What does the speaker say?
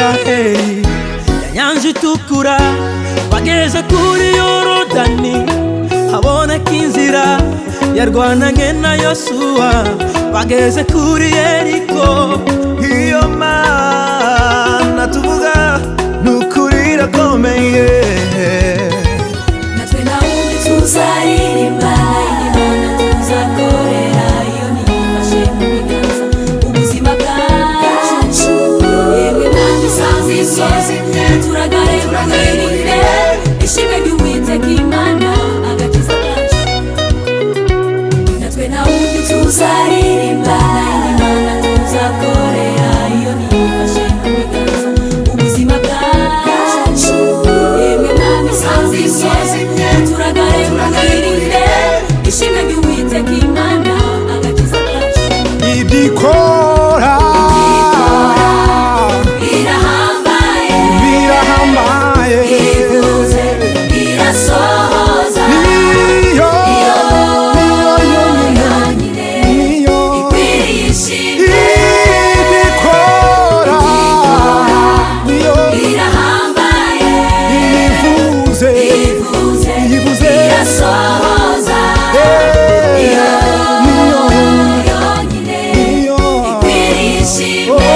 Abisiraheli yanyanja itukura bageze kuri Yorodani haboneka inzira yarwananye na Yosuwa bageze kuri Yeriko. Iyo Mana tuvuga nukuri irakomeye natwe nawundi tuzaririmba Imana tuzakorera iyo nifashe mu biganza ubuzima bwacu yewe Mana isanze isozi turagare turagirire ishimwe ry'Uwiteka Imana agakiza kacu natwe nawundi tuzaririmba Imana tuzakorera iyo nifashe mu biganza ubuzima bwacu yewe Mana isanze isozi turagare turagirire ishimwe ry'Uwiteka Imana agakiza kacu ibikora birahambaye ivuze irasohoza niyo yonyine ikwiriye ishimwe ibikora niyo irahambaye ivuze irasohoza yonyine ikwiriye ishimwe